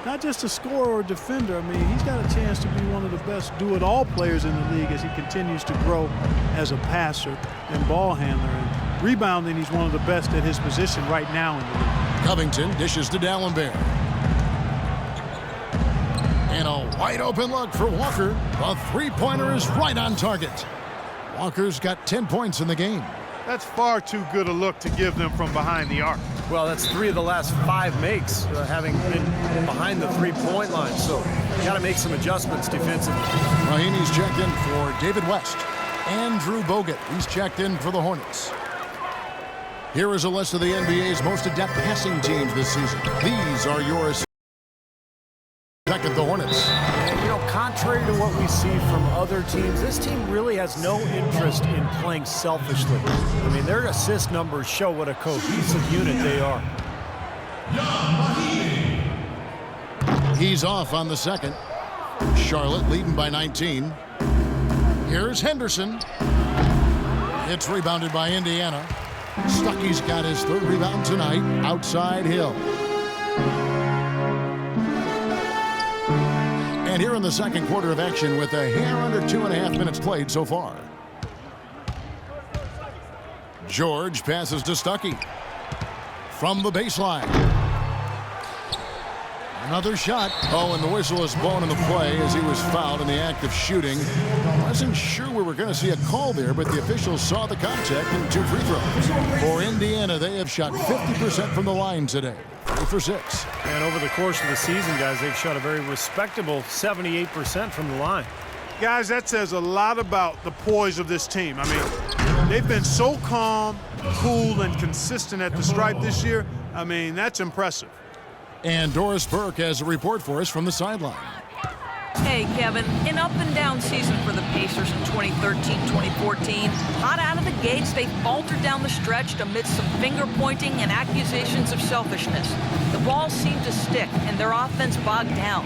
not just a scorer or defender. I mean, he's got a chance to be one of the best do-it-all players in the league as he continues to grow as a passer and ball handler. And rebounding, he's one of the best at his position right now in the league. Covington dishes to Dallenberg. And a wide open look for Walker. The three-pointer is right on target. Walker's got 10 points in the game. That's far too good a look to give them from behind the arc. Well, that's 3 of the last 5 makes, having been behind the three-point line. So you got to make some adjustments defensively. Mahinmi's checked in for David West. Andrew Bogut, he's checked in for the Hornets. Here is a list of the NBA's most adept passing teams this season. These are yours. Second, the Hornets. And, you know, contrary to what we see from other teams, this team really has no interest in playing selfishly. I mean, their assist numbers show what a cohesive unit they are. He's off on the second. Charlotte leading by 19. Here's Henderson. It's rebounded by Indiana. Stuckey's got his third rebound tonight. Outside Hill. And here in the second quarter of action with a hair under 2.5 minutes played so far. George passes to Stuckey. From the baseline. Another shot. Oh, and the whistle is blown in the play as he was fouled in the act of shooting. Wasn't sure we were going to see a call there, but the officials saw the contact and 2 free throws. For Indiana, they have shot 50% from the line today. 3 for 6. And over the course of the season, guys, they've shot a very respectable 78% from the line. Guys, that says a lot about the poise of this team. I mean, they've been so calm, cool, and consistent at the stripe this year. I mean, that's impressive. And Doris Burke has a report for us from the sideline. Hey, Kevin, an up-and-down season for the Pacers in 2013-2014. Hot out of the gates, they faltered down the stretch amidst some finger-pointing and accusations of selfishness. The ball seemed to stick, and their offense bogged down.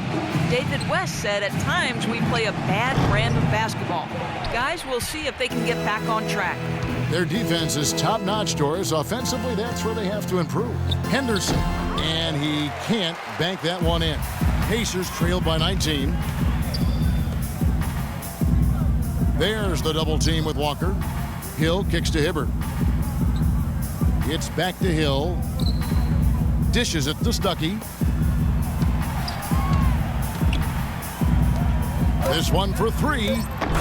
David West said, at times, we play a bad brand of basketball. Guys, we'll see if they can get back on track. Their defense is top-notch, Doris. Offensively, that's where they have to improve. Henderson, and he can't bank that one in. Pacers trailed by 19. There's the double team with Walker. Hill kicks to Hibbert. It's back to Hill. Dishes it to Stuckey. This one for 3.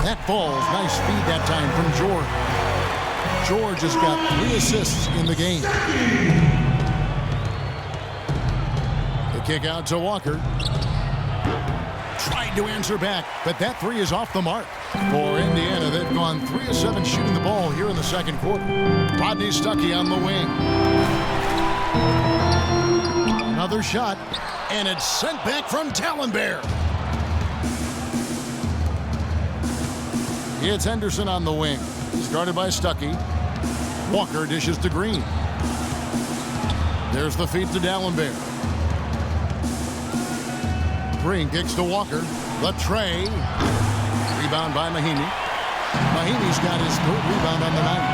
That falls. Nice feed that time from George. George has got 3 assists in the game. The kick out to Walker. Tried to answer back, but that 3 is off the mark. For Indiana, they've gone 3 of 7 shooting the ball here in the second quarter. Rodney Stuckey on the wing. Another shot, and it's sent back from Dallenberg. It's Henderson on the wing. He's guarded by Stuckey. Walker dishes to Green. There's the feed to Dallenberg. Green kicks to Walker. The tray. Rebound by Mahinmi. Mahinmi's got his 3rd rebound on the night.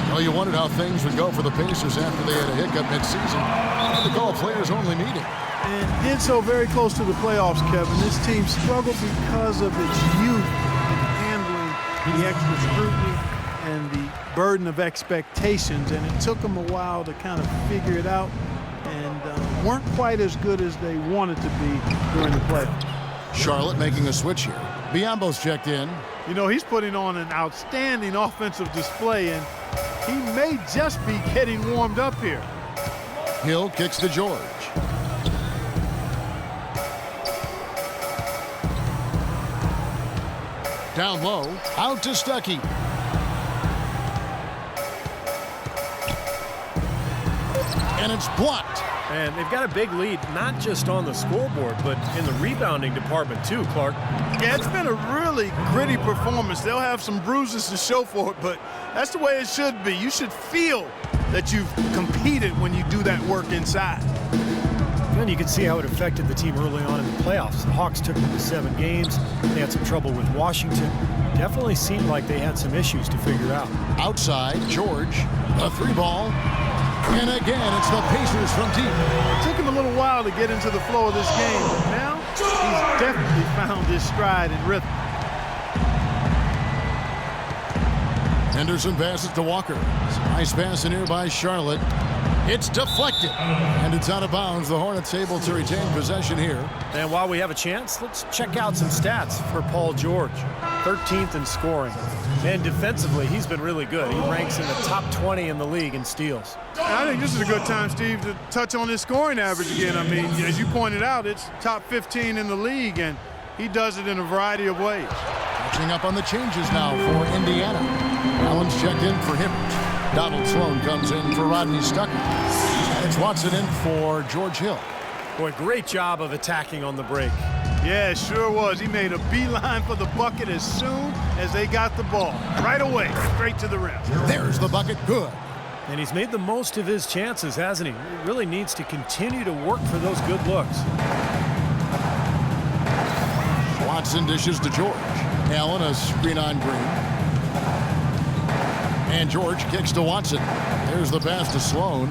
Well, you wondered how things would go for the Pacers after they had a hiccup midseason. Had to call a players-only meeting. And did so very close to the playoffs, Kevin. This team struggled because of its youth in handling the extra scrutiny and the burden of expectations. And it took them a while to kind of figure it out. And weren't quite as good as they wanted to be during the playoffs. Charlotte making a switch here. Biombo's checked in. You know, he's putting on an outstanding offensive display, and he may just be getting warmed up here. Hill kicks to George. Down low, out to Stuckey. And it's blocked. And they've got a big lead, not just on the scoreboard, but in the rebounding department too, Clark. Yeah, it's been a really gritty performance. They'll have some bruises to show for it, but that's the way it should be. You should feel that you've competed when you do that work inside. And you can see how it affected the team early on in the playoffs. The Hawks took them to 7 games. They had some trouble with Washington. Definitely seemed like they had some issues to figure out. Outside, George, a 3 ball. And again, it's the Pacers from deep. It took him a little while to get into the flow of this game, but now he's definitely found his stride and rhythm. Henderson passes to Walker. Nice pass in here by Charlotte. It's deflected, and it's out of bounds. The Hornets able to retain possession here. And while we have a chance, let's check out some stats for Paul George. 13th in scoring. And defensively, he's been really good. He ranks in the top 20 in the league in steals. I think this is a good time, Steve, to touch on his scoring average again. I mean, as you pointed out, it's top 15 in the league, and he does it in a variety of ways. Catching up on the changes now for Indiana. Allen's checked in for Hibbert. Donald Sloan comes in for Rodney Stuckey. And it's Watson in for George Hill. Boy, great job of attacking on the break. Yeah, it sure was. He made a beeline for the bucket as soon as they got the ball. Right away, straight to the rim. There's the bucket, good. And he's made the most of his chances, hasn't he? He really needs to continue to work for those good looks. Watson dishes to George. Allen a screen on Green. And George kicks to Watson. There's the pass to Sloan.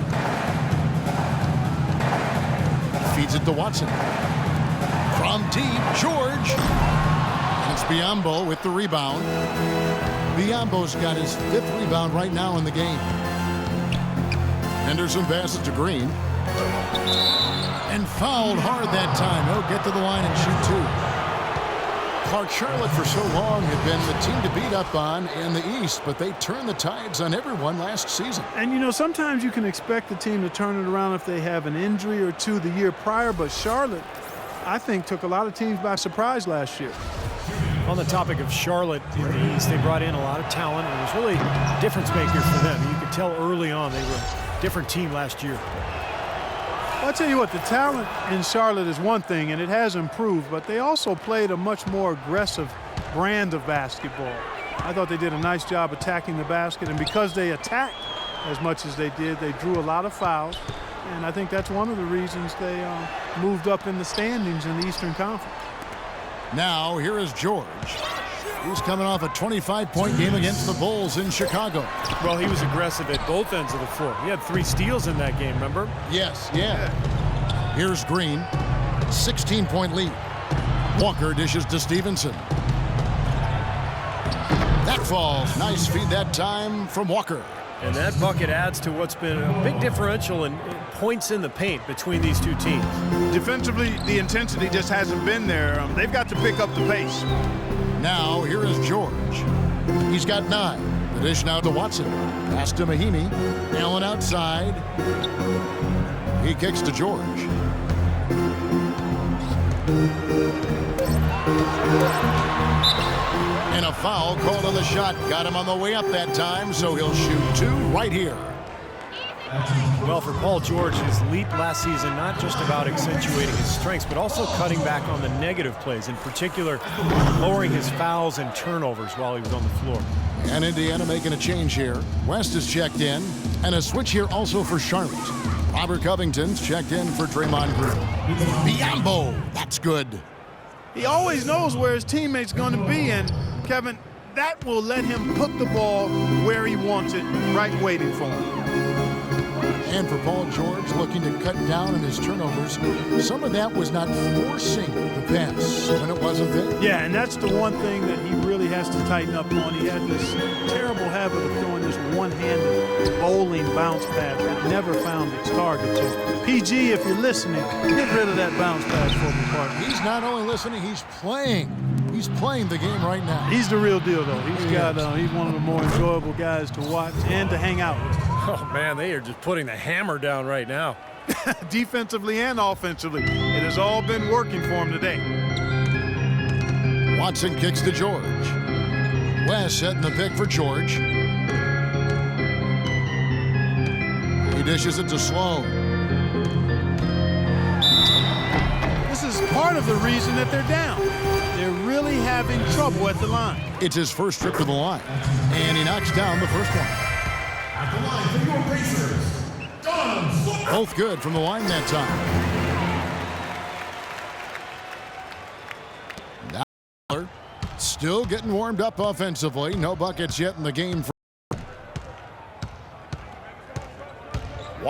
Feeds it to Watson. From deep, George. And it's Biyombo with the rebound. Biyombo's got his 5th rebound right now in the game. Henderson passes to Green. And fouled hard that time. He'll get to the line and shoot 2. Clark, Charlotte for so long had been the team to beat up on in the East, but they turned the tides on everyone last season. And, you know, sometimes you can expect the team to turn it around if they have an injury or two the year prior, but Charlotte, I think, took a lot of teams by surprise last year. On the topic of Charlotte in the East, they brought in a lot of talent, and it was really a difference maker for them. You could tell early on they were a different team last year. I'll tell you what, the talent in Charlotte is one thing, and it has improved, but they also played a much more aggressive brand of basketball. I thought they did a nice job attacking the basket, and because they attacked as much as they did, they drew a lot of fouls, and I think that's one of the reasons they moved up in the standings in the Eastern Conference. Now, here is George. He's coming off a 25-point game against the Bulls in Chicago. Well, he was aggressive at both ends of the floor. He had 3 steals in that game, remember? Yes, yeah. Here's Green. 16-point lead. Walker dishes to Stevenson. That falls. Nice feed that time from Walker. And that bucket adds to what's been a big differential in points in the paint between these two teams. Defensively, the intensity just hasn't been there. They've got to pick up the pace. Now, here is George. He's got 9. The dish now to Watson. Pass to Mahimi. Allen outside. He kicks to George. And a foul called on the shot. Got him on the way up that time, so he'll shoot 2 right here. Well, for Paul George, his leap last season, not just about accentuating his strengths, but also cutting back on the negative plays, in particular, lowering his fouls and turnovers while he was on the floor. And Indiana making a change here. West is checked in, and a switch here also for Charlotte. Robert Covington's checked in for Draymond Green. Biyombo, that's good. He always knows where his teammate's going to be, and Kevin, that will let him put the ball where he wants it, right waiting for him. And for Paul George, looking to cut down on his turnovers, some of that was not forcing the pass when it wasn't there. Yeah, and that's the one thing that he really has to tighten up on. He had this terrible habit of throwing this one-handed bowling bounce pass that never found its target. So, PG, if you're listening, get rid of that bounce pass for me, partner. He's not only listening, he's playing. He's playing the game right now. He's the real deal, though. He's one of the more enjoyable guys to watch and to hang out with. Oh, man, they are just putting the hammer down right now. Defensively and offensively. It has all been working for him today. Watson kicks to George. West setting the pick for George. He dishes it to Sloan. This is part of the reason that they're down. They're really having trouble at the line. It's his first trip to the line, and he knocks down the first one. At the line for your Pacers, Both good from the line that time. Now, still getting warmed up offensively. No buckets yet in the game.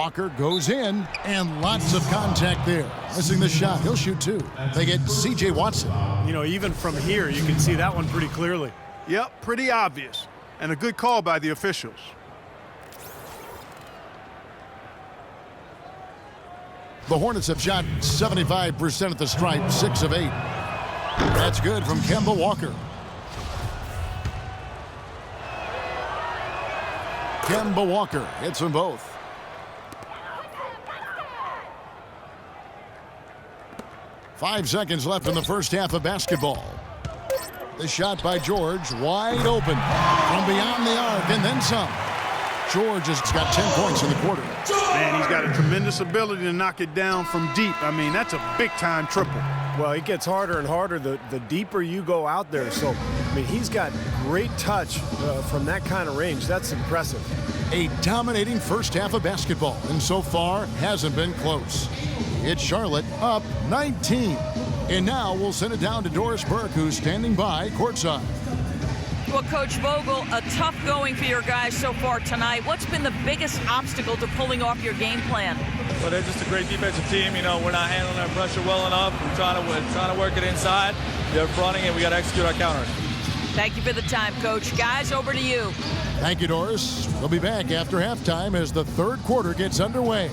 Walker goes in, and lots of contact there. Missing the shot. He'll shoot two. They get C.J. Watson. You know, even from here, you can see that one pretty clearly. Yep, pretty obvious. And a good call by the officials. The Hornets have shot 75% at the stripe, 6 of 8. That's good from Kemba Walker. Kemba Walker hits them both. Five seconds left in the first half of basketball. The shot by George, wide open from beyond the arc, and then some. George has got 10 points in the quarter. Man, he's got a tremendous ability to knock it down from deep. I mean, that's a big-time triple. Well, it gets harder and harder the deeper you go out there. So, I mean, he's got great touch from that kind of range. That's impressive. A dominating first half of basketball, and so far hasn't been close. It's Charlotte up 19. And now we'll send it down to Doris Burke, who's standing by courtside. Well, Coach Vogel, a tough going for your guys so far tonight. What's been the biggest obstacle to pulling off your game plan? Well, they're just a great defensive team. You know, we're not handling our pressure well enough. We're trying to work it inside. They're fronting it. We got to execute our counters. Thank you for the time, Coach. Guys, over to you. Thank you, Doris. We'll be back after halftime as the third quarter gets underway.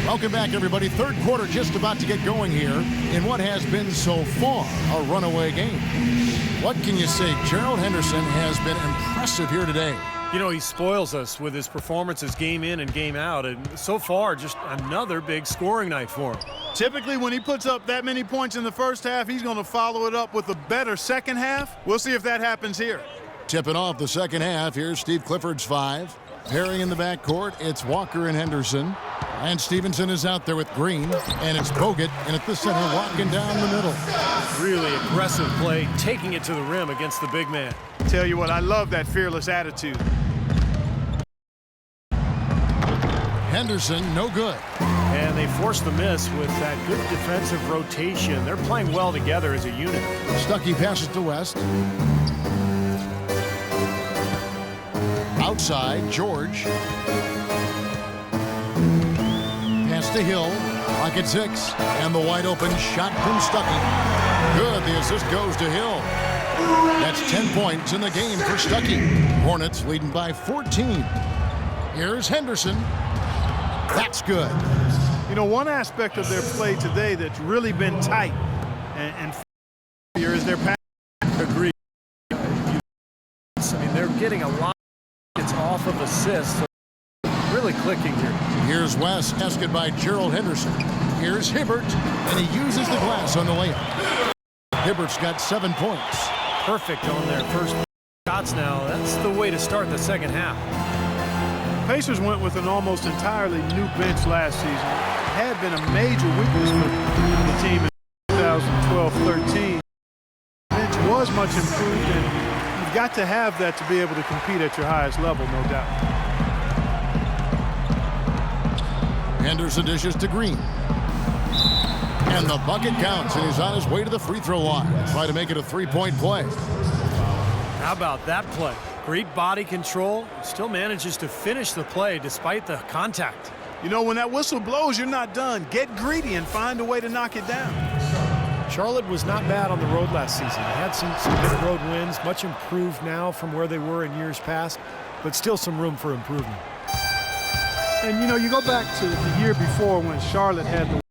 Welcome back, everybody. Third quarter just about to get going here in what has been so far a runaway game. What can you say? Gerald Henderson has been impressive here today. You know, he spoils us with his performances game in and game out. And so far, just another big scoring night for him. Typically, when he puts up that many points in the first half, he's going to follow it up with a better second half. We'll see if that happens here. Tipping off the second half. Here's Steve Clifford's 5. Pairing in the backcourt, it's Walker and Henderson. And Stevenson is out there with Green, and it's Bogut, and at the center, walking down the middle. Really aggressive play, taking it to the rim against the big man. Tell you what, I love that fearless attitude. Henderson, no good. And they forced the miss with that good defensive rotation. They're playing well together as a unit. Stuckey passes to West. Outside, George. Pass to Hill. Clock at 6. And the wide open shot from Stuckey. Good. The assist goes to Hill. That's 10 points in the game for Stuckey. Hornets leading by 14. Here's Henderson. That's good. You know, one aspect of their play today that's really been tight and here is their pass. Agreed. I mean, they're getting a lot off of assists. So really clicking here. Here's West, asked by Gerald Henderson. Here's Hibbert, and he uses the glass on the layup. Hibbert's got 7 points. Perfect on their first shots now. That's the way to start the second half. Pacers went with an almost entirely new bench last season. It had been a major weakness for the team in 2012-13. The bench was much improved, and you've got to have that to be able to compete at your highest level, no doubt. Henderson dishes to Green. And the bucket counts, and he's on his way to the free throw line. Try to make it a three-point play. How about that play? Great body control. Still manages to finish the play despite the contact. You know, when that whistle blows, you're not done. Get greedy and find a way to knock it down. Charlotte was not bad on the road last season. They had some good road wins, much improved now from where they were in years past, but still some room for improvement. And, you know, you go back to the year before when Charlotte had the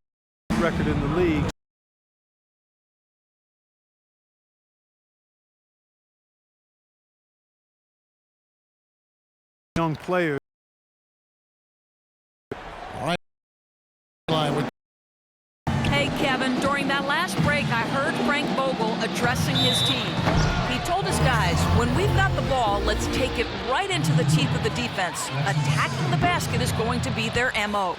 record in the league. Young players. Hey, Kevin, during that last break, I heard Frank Vogel addressing his team. He told us, guys. When we've got the ball, let's take it right into the teeth of the defense. Attacking the basket is going to be their MO.